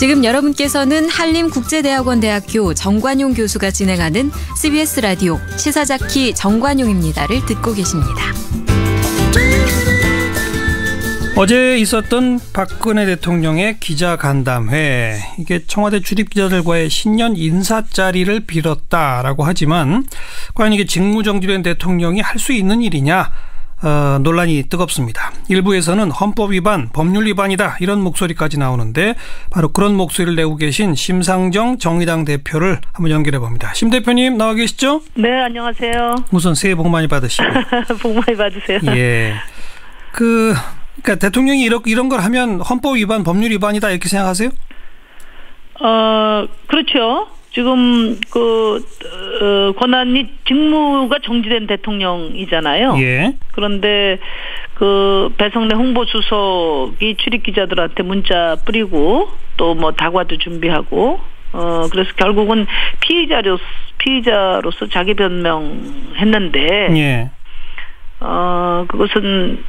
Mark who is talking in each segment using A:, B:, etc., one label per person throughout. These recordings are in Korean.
A: 지금 여러분께서는 한림국제대학원대학교 정관용 교수가 진행하는 CBS 라디오 시사자키 정관용입니다를 듣고 계십니다.
B: 어제 있었던 박근혜 대통령의 기자간담회, 이게 청와대 출입기자들과의 신년 인사자리를 빌었다라고 하지만 과연 이게 직무정지된 대통령이 할 수 있는 일이냐, 논란이 뜨겁습니다. 일부에서는 헌법 위반, 법률 위반이다 이런 목소리까지 나오는데 바로 그런 목소리를 내고 계신 심상정 정의당 대표를 한번 연결해 봅니다. 심 대표님 나와 계시죠?
C: 네, 안녕하세요.
B: 우선 새해 복 많이 받으시고.
C: 복 많이 받으세요.
B: 예. 그러니까 대통령이 이런 걸 하면 헌법 위반, 법률 위반이다 이렇게 생각하세요?
C: 그렇죠. 지금 권한이 직무가 정지된 대통령이잖아요. 예. 그런데 배성래 홍보수석이 출입기자들한테 문자 뿌리고 또 뭐 다과도 준비하고 그래서 결국은 피의자로서 자기 변명했는데. 예. 그것은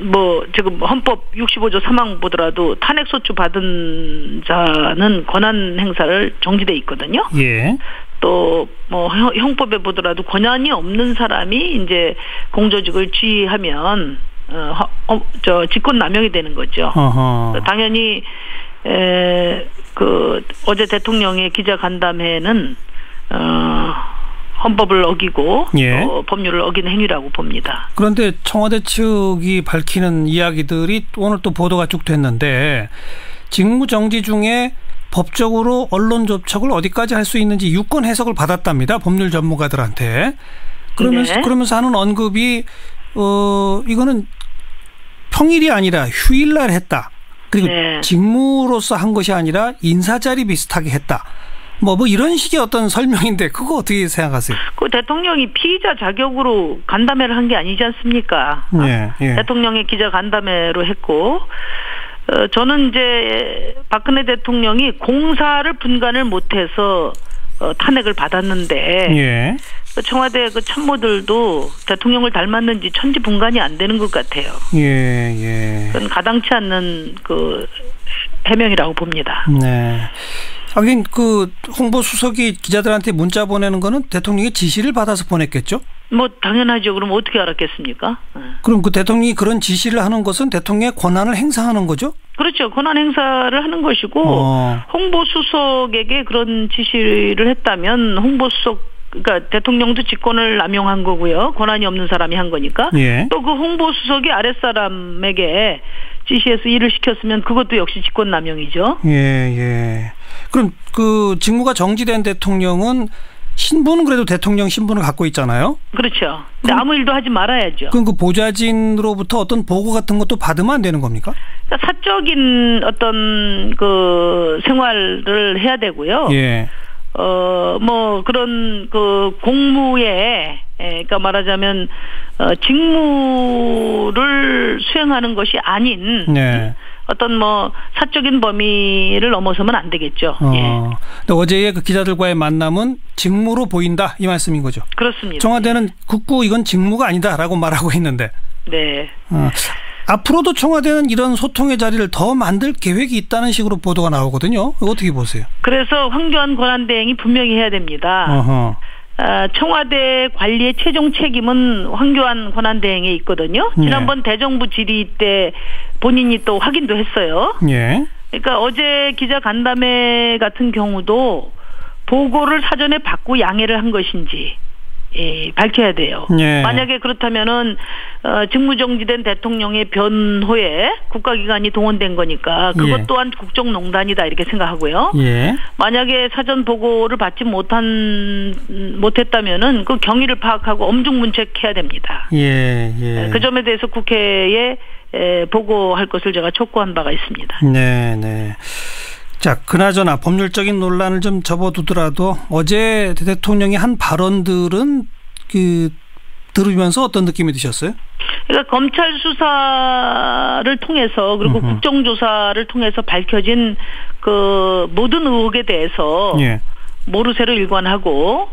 C: 지금 헌법 65조 3항 보더라도 탄핵소추 받은 자는 권한 행사를 정지돼 있거든요. 예. 또 형법에 보더라도 권한이 없는 사람이 이제 공조직을 지휘하면 직권 남용이 되는 거죠. 어허. 당연히 어제 대통령의 기자간담회는 헌법을 어기고 예. 법률을 어기는 행위라고 봅니다.
B: 그런데 청와대 측이 밝히는 이야기들이 오늘 또 보도가 쭉 됐는데 직무정지 중에 법적으로 언론 접촉을 어디까지 할 수 있는지 유권 해석을 받았답니다. 법률 전문가들한테. 그러면서 하는 언급이 이거는 평일이 아니라 휴일날 했다. 그리고 네. 직무로서 한 것이 아니라 인사자리 비슷하게 했다. 뭐 이런 식의 어떤 설명인데 그거 어떻게 생각하세요?
C: 그 대통령이 피의자 자격으로 간담회를 한 게 아니지 않습니까? 예, 예. 대통령의 기자 간담회로 했고 저는 이제 박근혜 대통령이 공사를 분간을 못해서 탄핵을 받았는데 예. 청와대 참모들도 대통령을 닮았는지 천지분간이 안 되는 것 같아요. 예, 예. 그건 가당치 않는 해명이라고 봅니다. 네.
B: 하긴 홍보수석이 기자들한테 문자 보내는 거는 대통령의 지시를 받아서 보냈겠죠?
C: 당연하죠. 그럼 어떻게 알았겠습니까?
B: 그럼 대통령이 그런 지시를 하는 것은 대통령의 권한을 행사하는 거죠?
C: 그렇죠. 권한 행사를 하는 것이고 홍보수석에게 그런 지시를 했다면 그러니까 대통령도 직권을 남용한 거고요. 권한이 없는 사람이 한 거니까. 예. 또 홍보수석이 아랫사람에게 지시해서 일을 시켰으면 그것도 역시 직권 남용이죠.
B: 예, 예. 그럼 직무가 정지된 대통령은 신분은 그래도 대통령 신분을 갖고 있잖아요.
C: 그렇죠. 근데 아무 일도 하지 말아야죠.
B: 그럼 보좌진으로부터 어떤 보고 같은 것도 받으면 안 되는 겁니까?
C: 그러니까 사적인 어떤 생활을 해야 되고요. 예. 그런 공무에 그러니까 말하자면 직무를 수행하는 것이 아닌 네. 어떤 사적인 범위를 넘어서면 안 되겠죠. 예.
B: 근데 어제의 기자들과의 만남은 직무로 보인다 이 말씀인 거죠.
C: 그렇습니다.
B: 청와대는 굳고 이건 직무가 아니다라고 말하고 있는데.
C: 네.
B: 앞으로도 청와대는 이런 소통의 자리를 더 만들 계획이 있다는 식으로 보도가 나오거든요. 어떻게 보세요?
C: 그래서 황교안 권한대행이 분명히 해야 됩니다. 어허. 청와대 관리의 최종 책임은 황교안 권한대행에 있거든요. 지난번 대정부 질의 때 본인이 또 확인도 했어요. 예. 그러니까 어제 기자간담회 같은 경우도 보고를 사전에 받고 양해를 한 것인지 밝혀야 돼요. 예. 만약에 그렇다면은 직무정지된 대통령의 변호에 국가기관이 동원된 거니까 그것
B: 예.
C: 또한 국정농단이다 이렇게 생각하고요. 예. 만약에 사전 보고를 받지 못했다면은 그 경위를 파악하고 엄중문책해야 됩니다.
B: 예. 예.
C: 그 점에 대해서 국회에 보고할 것을 제가 촉구한 바가 있습니다.
B: 네, 네. 자, 그나저나 법률적인 논란을 좀 접어두더라도 어제 대통령이 한 발언들은 들으면서 어떤 느낌이 드셨어요?
C: 그러니까 검찰 수사를 통해서 그리고 국정조사를 통해서 밝혀진 모든 의혹에 대해서 예. 모르쇠로 일관하고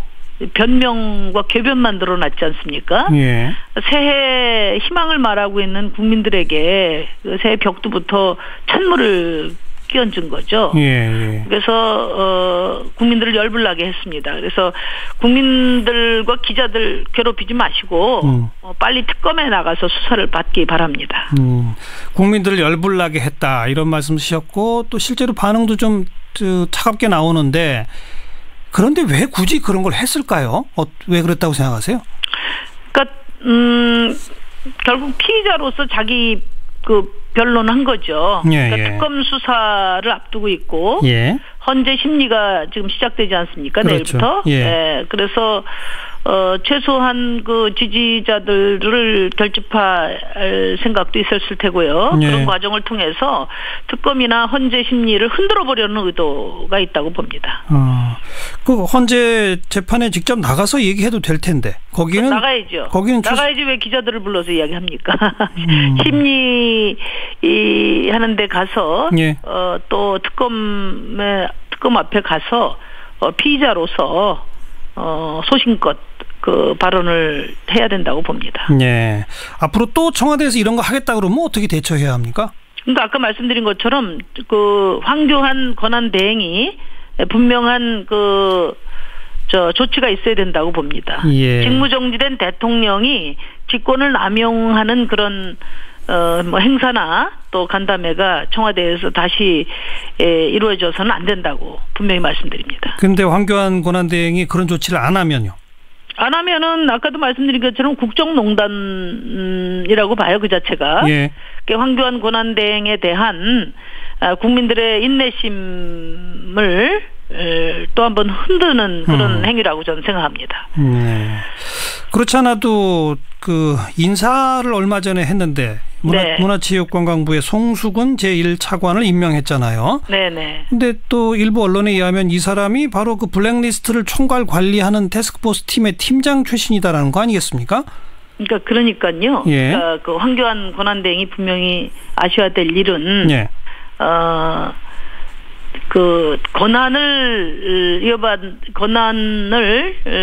C: 변명과 궤변만 드러났지 않습니까? 예. 새해 희망을 말하고 있는 국민들에게 새해 벽두부터 찬물을 끼얹은 거죠.
B: 예.
C: 그래서 국민들을 열불나게 했습니다. 그래서 국민들과 기자들 괴롭히지 마시고 빨리 특검에 나가서 수사를 받기 바랍니다.
B: 국민들을 열불나게 했다 이런 말씀이셨고 또 실제로 반응도 좀 차갑게 나오는데 그런데 왜 굳이 그런 걸 했을까요? 왜 그랬다고 생각하세요?
C: 그러니까 결국 피의자로서 자기 변론한 거죠. 그러니까 특검 수사를 앞두고 있고 헌재 심리가 지금 시작되지 않습니까?
B: 그렇죠.
C: 내일부터. 그래서 최소한 그 지지자들을 결집할 생각도 있었을 테고요. 그런 과정을 통해서 특검이나 헌재 심리를 흔들어 보려는 의도가 있다고 봅니다.
B: 그 헌재 재판에 직접 나가서 얘기해도 될 텐데 거기는
C: 나가야죠. 나가야지 왜 기자들을 불러서 이야기합니까? 심리 하는데 가서 또 특검 앞에 가서 피의자로서 소신껏 그 발언을 해야 된다고 봅니다.
B: 네. 앞으로 또 청와대에서 이런 거 하겠다 그러면 어떻게 대처해야 합니까?
C: 그러니까 아까 말씀드린 것처럼 그 황교안 권한대행이 분명한 조치가 있어야 된다고 봅니다. 직무정지된 대통령이 직권을 남용하는 그런 행사나 또 간담회가 청와대에서 다시 이루어져서는 안 된다고 분명히 말씀드립니다.
B: 그런데 황교안 권한대행이 그런 조치를 안 하면요?
C: 안 하면은 아까도 말씀드린 것처럼 국정농단이라고 봐요, 그 자체가. 황교안 권한대행에 대한 국민들의 인내심을 또 한번 흔드는 그런 행위라고 저는 생각합니다.
B: 그렇지 않아도 그 인사를 얼마 전에 했는데 문화체육관광부의 송수근 제1차관을 임명했잖아요.
C: 네네.
B: 근데 또 일부 언론에 의하면 이 사람이 바로 그 블랙리스트를 총괄 관리하는 태스크포스 팀의 팀장 출신이다라는 거 아니겠습니까?
C: 그러니까요. 그러니까 그 황교안 권한대행이 분명히 아셔야 될 일은 그 권한을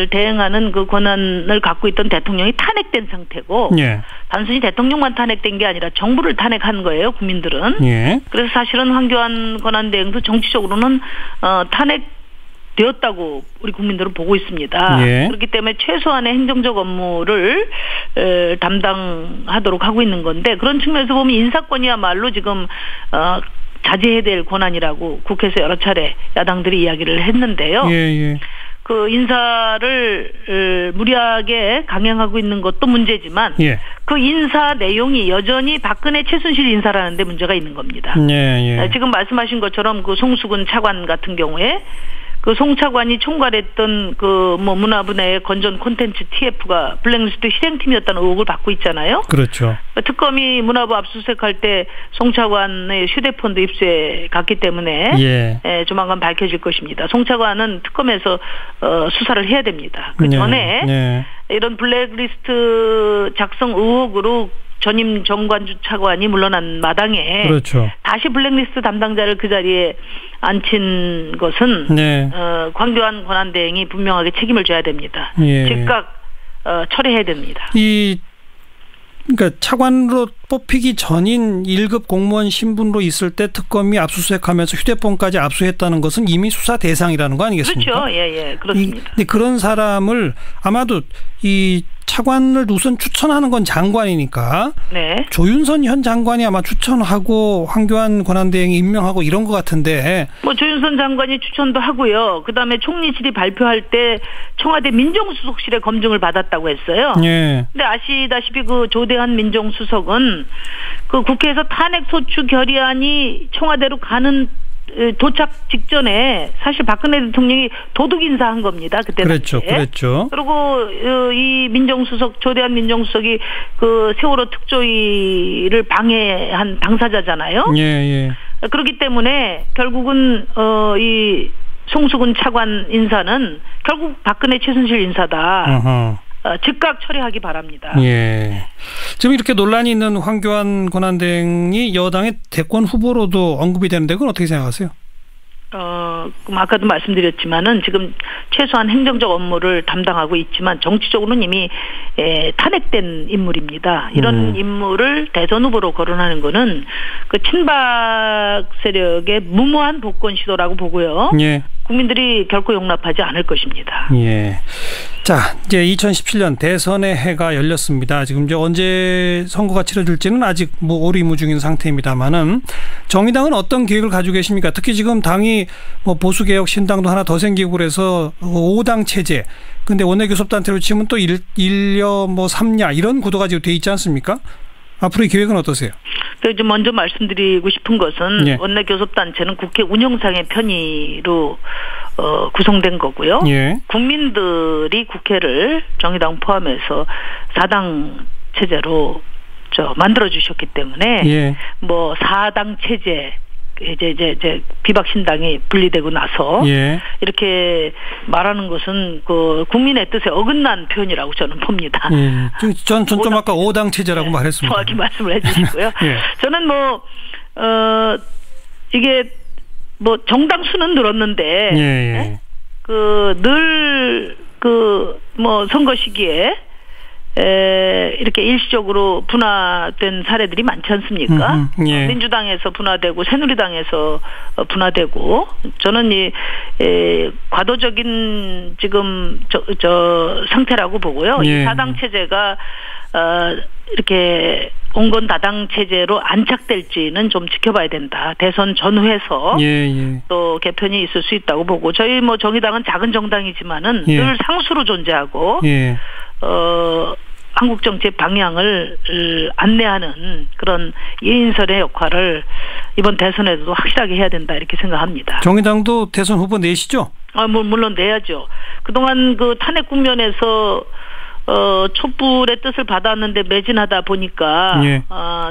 C: 대행하는 그 권한을 갖고 있던 대통령이 탄핵된 상태고 단순히 대통령만 탄핵된 게 아니라 정부를 탄핵한 거예요, 국민들은. 그래서 사실은 황교안 권한대행도 정치적으로는 탄핵되었다고 우리 국민들은 보고 있습니다. 그렇기 때문에 최소한의 행정적 업무를 담당하도록 하고 있는 건데 그런 측면에서 보면 인사권이야말로 지금 자제해야 될 권한이라고 국회에서 여러 차례 야당들이 이야기를 했는데요. 그 인사를 무리하게 강행하고 있는 것도 문제지만 그 인사 내용이 여전히 박근혜 최순실 인사라는 데 문제가 있는 겁니다. 지금 말씀하신 것처럼 그 송수근 차관 같은 경우에 그 송 차관이 총괄했던 그 문화부 내의 건전 콘텐츠 TF가 블랙리스트 실행팀이었다는 의혹을 받고 있잖아요.
B: 그렇죠.
C: 특검이 문화부 압수수색할 때 송 차관의 휴대폰도 입수해 갔기 때문에 조만간 밝혀질 것입니다. 송 차관은 특검에서 수사를 해야 됩니다. 그 전에 이런 블랙리스트 작성 의혹으로 전임 정관주 차관이 물러난 마당에 다시 블랙리스트 담당자를 그 자리에 앉힌 것은 황교안 권한대행이 분명하게 책임을 져야 됩니다. 즉각 처리해야 됩니다.
B: 그러니까 차관으로 뽑히기 전인 1급 공무원 신분으로 있을 때 특검이 압수수색하면서 휴대폰까지 압수했다는 것은 이미 수사 대상이라는 거 아니겠습니까?
C: 그렇죠. 그렇습니다.
B: 근데 그런 사람을 아마도 이 차관을 우선 추천하는 건 장관이니까 조윤선 현 장관이 아마 추천하고 황교안 권한대행이 임명하고 이런 것 같은데
C: 조윤선 장관이 추천도 하고요. 그다음에 총리실이 발표할 때 청와대 민정수석실의 검증을 받았다고 했어요. 근데 아시다시피 그 조대한 민정수석은 그 국회에서 탄핵소추 결의안이 청와대로 가는 도착 직전에 사실 박근혜 대통령이 도둑 인사한 겁니다. 그때
B: 그랬죠.
C: 그리고 이 민정수석 조대한 민정수석이 그 세월호 특조위를 방해한 당사자잖아요. 그렇기 때문에 결국은 이 송수근 차관 인사는 결국 박근혜 최순실 인사다. 즉각 처리하기 바랍니다.
B: 지금 이렇게 논란이 있는 황교안 권한대행이 여당의 대권 후보로도 언급이 되는데 그건 어떻게 생각하세요?
C: 아까도 말씀드렸지만은 지금 최소한 행정적 업무를 담당하고 있지만 정치적으로는 이미 탄핵된 인물입니다. 이런 인물을 대선 후보로 거론하는 거는 그 친박 세력의 무모한 복권 시도라고 보고요.
B: 예.
C: 국민들이 결코 용납하지 않을 것입니다.
B: 예. 자, 이제 2017년 대선의 해가 열렸습니다. 지금 이제 언제 선거가 치러질지는 아직 오리무중인 상태입니다만은 정의당은 어떤 계획을 가지고 계십니까? 특히 지금 당이 보수개혁 신당도 하나 더 생기고 그래서 5당 체제. 근데 원내교섭단체로 치면 또 1여 3야 이런 구도가 지금 돼 있지 않습니까? 앞으로의 계획은 어떠세요?
C: 좀 먼저 말씀드리고 싶은 것은 예. 원내교섭단체는 국회 운영상의 편의로 구성된 거고요. 예. 국민들이 국회를 정의당 포함해서 4당 체제로 만들어 주셨기 때문에
B: 예.
C: 4당 체제 이제 비박신당이 분리되고 나서
B: 예.
C: 이렇게 말하는 것은 그 국민의 뜻에 어긋난 표현이라고 저는 봅니다.
B: 예. 전 좀 아까 5당 체제라고 말했습니다.
C: 정확히 말씀을 해주시고요.
B: 예.
C: 저는 이게 정당 수는 늘었는데
B: 예.
C: 선거 시기에 이렇게 일시적으로 분화된 사례들이 많지 않습니까?
B: 예.
C: 민주당에서 분화되고 새누리당에서 분화되고 저는 이 과도적인 지금 상태라고 보고요.
B: 예.
C: 이 4당 체제가 이렇게 온건 다당 체제로 안착될지는 좀 지켜봐야 된다. 대선 전후에서
B: 예.
C: 또 개편이 있을 수 있다고 보고 저희 정의당은 작은 정당이지만은
B: 예.
C: 늘 상수로 존재하고
B: 예.
C: 한국 정치의 방향을 안내하는 그런 예인설의 역할을 이번 대선에도 확실하게 해야 된다 이렇게 생각합니다.
B: 정의당도 대선 후보 내시죠?
C: 물론 내야죠. 그동안 그 탄핵 국면에서 촛불의 뜻을 받았는데 매진하다 보니까
B: 예.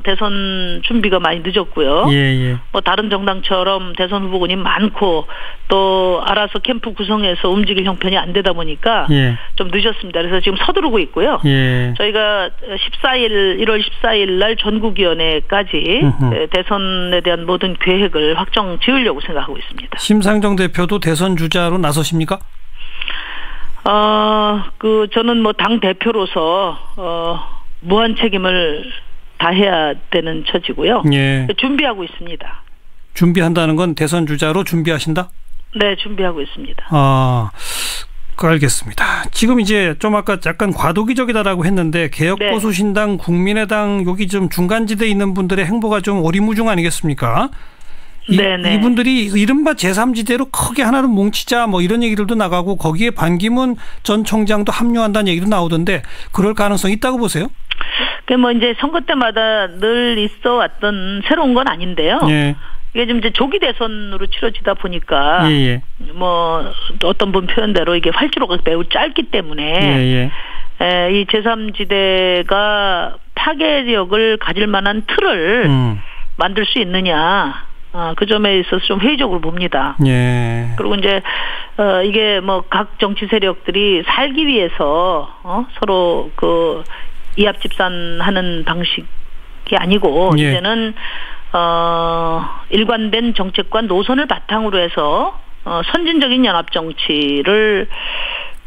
C: 대선 준비가 많이 늦었고요.
B: 예.
C: 다른 정당처럼 대선 후보군이 많고 또 알아서 캠프 구성해서 움직일 형편이 안 되다 보니까
B: 예.
C: 좀 늦었습니다. 그래서 지금 서두르고 있고요.
B: 예.
C: 저희가 1월 14일 날 전국위원회까지 대선에 대한 모든 계획을 확정 지으려고 생각하고 있습니다.
B: 심상정 대표도 대선 주자로 나서십니까?
C: 저는 당 대표로서 무한 책임을 다해야 되는 처지고요.
B: 예.
C: 준비하고 있습니다.
B: 준비한다는 건 대선 주자로 준비하신다?
C: 네, 준비하고 있습니다.
B: 알겠습니다. 지금 이제 좀 아까 약간 과도기적이다라고 했는데 개혁보수신당, 국민의당 여기 좀 중간지대에 있는 분들의 행보가 좀 오리무중 아니겠습니까?
C: 네네.
B: 이분들이 이른바 제3지대로 크게 하나를 뭉치자 이런 얘기들도 나가고 거기에 반기문 전 총장도 합류한다는 얘기도 나오던데 그럴 가능성이 있다고 보세요?
C: 이제 선거 때마다 늘 있어 왔던 새로운 건 아닌데요.
B: 예.
C: 이게 좀 이제 조기 대선으로 치러지다 보니까
B: 예.
C: 어떤 분 표현대로 이게 활주로가 매우 짧기 때문에 이 제3지대가 파괴력을 가질 만한 틀을 만들 수 있느냐. 그 점에 있어서 좀 회의적으로 봅니다.
B: 예.
C: 그리고 이제 이게 각 정치 세력들이 살기 위해서 서로 이합집산하는 방식이 아니고 이제는 일관된 정책과 노선을 바탕으로 해서 선진적인 연합 정치를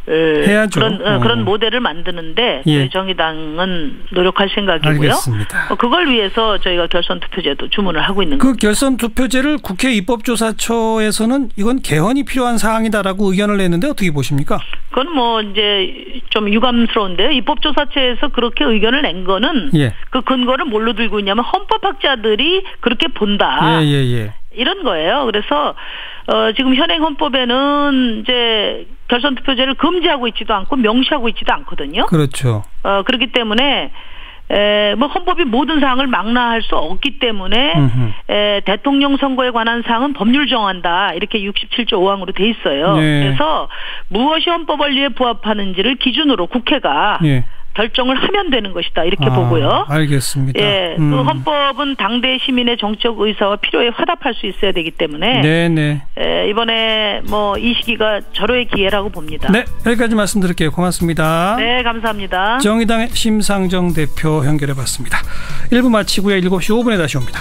B: 해야죠.
C: 그런 모델을 만드는데
B: 예.
C: 저희 정의당은 노력할 생각이고요.
B: 알겠습니다.
C: 그걸 위해서 저희가 결선 투표제도 주문을 하고 있는 겁니다.
B: 그 결선 투표제를 국회 입법조사처에서는 이건 개헌이 필요한 사항이다라고 의견을 냈는데 어떻게 보십니까?
C: 그건 이제 좀 유감스러운데요. 입법조사처에서 그렇게 의견을 낸 거는
B: 예.
C: 그 근거를 뭘로 들고 있냐면 헌법학자들이 그렇게 본다.
B: 예.
C: 이런 거예요. 그래서 지금 현행 헌법에는 이제 결선 투표제를 금지하고 있지도 않고 명시하고 있지도 않거든요.
B: 그렇죠.
C: 그렇기 때문에 헌법이 모든 사항을 망라할 수 없기 때문에 대통령 선거에 관한 사항은 법률 정한다. 이렇게 67조 5항으로 돼 있어요.
B: 네.
C: 그래서 무엇이 헌법 원리에 부합하는지를 기준으로 국회가 결정을 하면 되는 것이다. 이렇게 보고요.
B: 알겠습니다.
C: 예, 그 헌법은 당대 시민의 정책 의사와 필요에 화답할 수 있어야 되기 때문에
B: 네네.
C: 이번에 이 시기가 절호의 기회라고 봅니다.
B: 네, 여기까지 말씀드릴게요. 고맙습니다.
C: 네, 감사합니다.
B: 정의당의 심상정 대표 연결해봤습니다. 1부 마치고요. 7시 5분에 다시 옵니다.